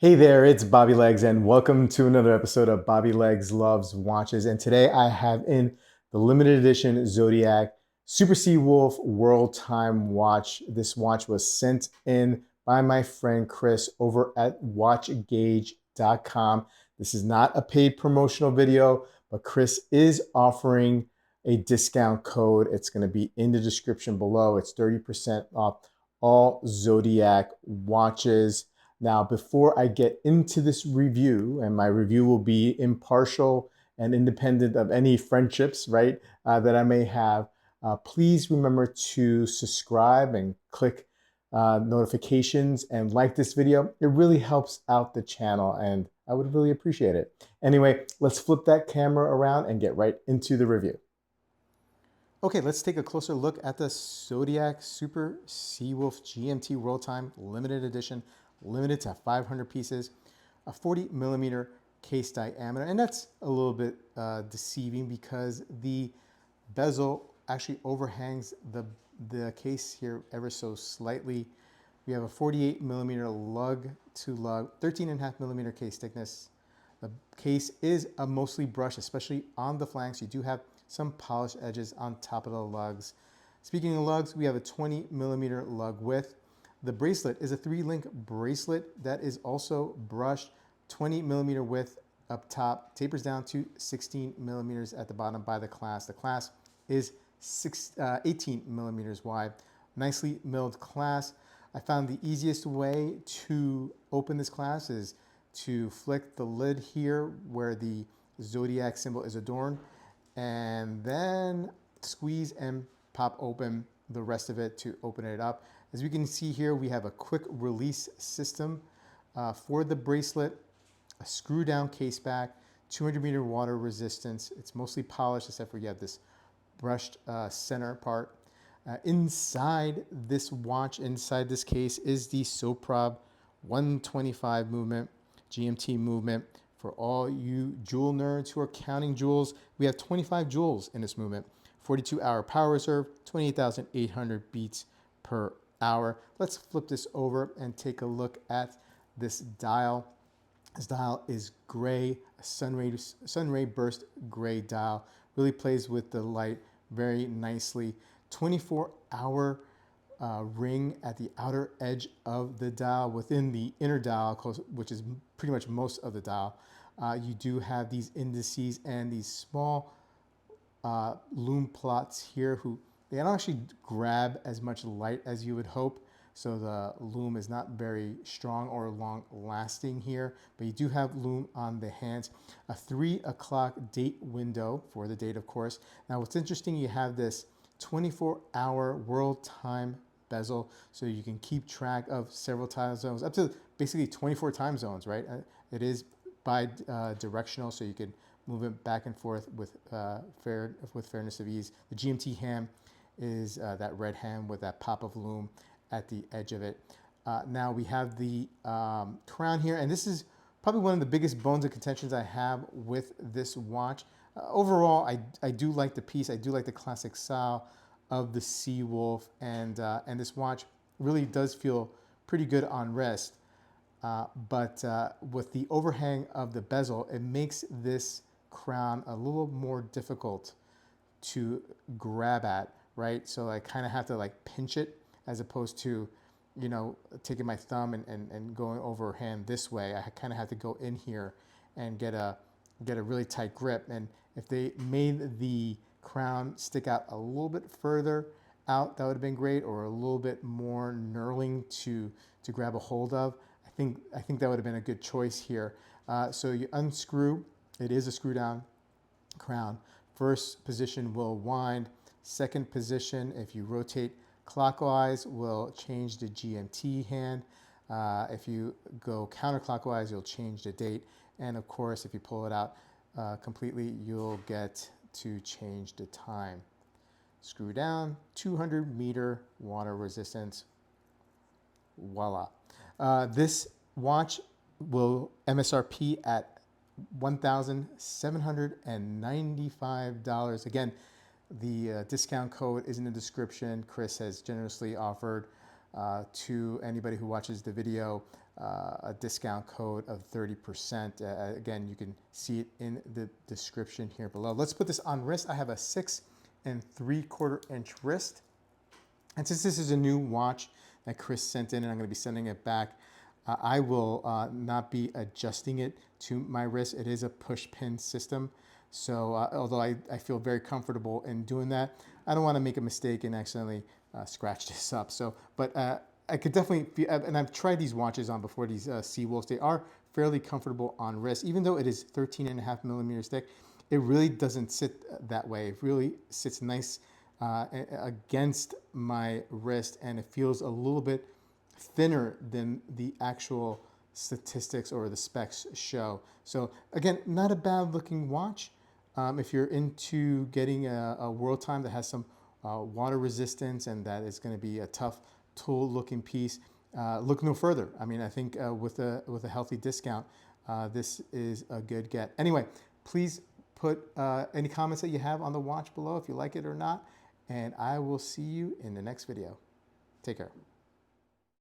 Hey there, it's Bobby Legs, and welcome to another episode of Bobby Legs Loves Watches. And today I have in the limited edition Zodiac Super Sea Wolf World Time watch. This watch was sent in by my friend Chris over at watchgauge.com. This is not a paid promotional video, but Chris is offering a discount code. It's going to be in the description below. It's 30% off all Zodiac watches. Now, before I get into this review, and my review will be impartial and independent of any friendships, right, that I may have, please remember to subscribe and click notifications and like this video. It really helps out the channel, and I would really appreciate it. Anyway, let's flip that camera around and get right into the review. Okay, let's take a closer look at the Zodiac Super Seawolf GMT World Time Limited Edition, limited to 500 pieces, a 40 millimeter case diameter. And that's a little bit deceiving because the bezel actually overhangs the case here ever so slightly. We have a 48 millimeter lug to lug, 13.5 millimeter case thickness. The case is a mostly brushed, especially on the flanks. You do have some polished edges on top of the lugs. Speaking of lugs, we have a 20 millimeter lug width. The bracelet is a 3-link bracelet that is also brushed, 20 millimeter width up top, tapers down to 16 millimeters at the bottom by the clasp. The clasp is 18 millimeters wide. Nicely milled clasp. I found the easiest way to open this clasp is to flick the lid here where the Zodiac symbol is adorned, and then squeeze and pop open the rest of it to open it up. As we can see here, we have a quick release system for the bracelet, a screw down case back, 200 meter water resistance. It's mostly polished except for you have this brushed center part. Inside this watch, inside this case, is the Soprob 125 movement, GMT movement. For all you jewel nerds who are counting jewels, we have 25 jewels in this movement. 42-hour power reserve, 28,800 beats per hour. Let's flip this over and take a look at this dial. This dial is gray, a sunray burst gray dial. Really plays with the light very nicely. 24-hour ring at the outer edge of the dial. Within the inner dial, which is pretty much most of the dial, you do have these indices and these small lume plots here they don't actually grab as much light as you would hope. So the lume is not very strong or long lasting here, but you do have lume on the hands. A 3 o'clock date window for the date, of course. Now what's interesting, you have this 24-hour world time bezel, so you can keep track of several time zones, up to basically 24 time zones, right? It is bi-directional, so you could move it back and forth with fairness of ease. The GMT hand is that red hand with that pop of lume at the edge of it. Now we have the crown here, and this is probably one of the biggest bones of contentions I have with this watch. Overall, I do like the piece. I do like the classic style of the Seawolf, and this watch really does feel pretty good on wrist. But with the overhang of the bezel, it makes this crown a little more difficult to grab at, right? So I kind of have to like pinch it as opposed to, you know, taking my thumb and going overhand this way. I kind of have to go in here and get a really tight grip. And if they made the crown stick out a little bit further out, that would have been great, or a little bit more knurling to grab a hold of. I think that would have been a good choice here. So you unscrew. It is a screw down crown. First position will wind. Second position, if you rotate clockwise, will change the GMT hand. If you go counterclockwise, you'll change the date. And of course, if you pull it out completely, you'll get to change the time. Screw down, 200 meter water resistance. Voila. This watch will MSRP at $1,795. Again, the discount code is in the description. Chris has generously offered to anybody who watches the video a discount code of 30%. Again, you can see it in the description here below. Let's put this on wrist. I have a 6 3/4 inch wrist. And since this is a new watch that Chris sent in and I'm going to be sending it back, I will not be adjusting it to my wrist. It is a push pin system. So although I feel very comfortable in doing that, I don't want to make a mistake and accidentally scratch this up. So, but I could definitely feel, and I've tried these watches on before, these Seawolves. They are fairly comfortable on wrist. Even though it is 13.5 millimeters thick, it really doesn't sit that way. It really sits nice against my wrist, and it feels a little bit thinner than the actual statistics or the specs show. So again, not a bad looking watch. If you're into getting a world time that has some water resistance and that is going to be a tough tool looking piece, look no further. I mean, I think with a healthy discount, this is a good get. Anyway, please put any comments that you have on the watch below if you like it or not, and I will see you in the next video. Take care.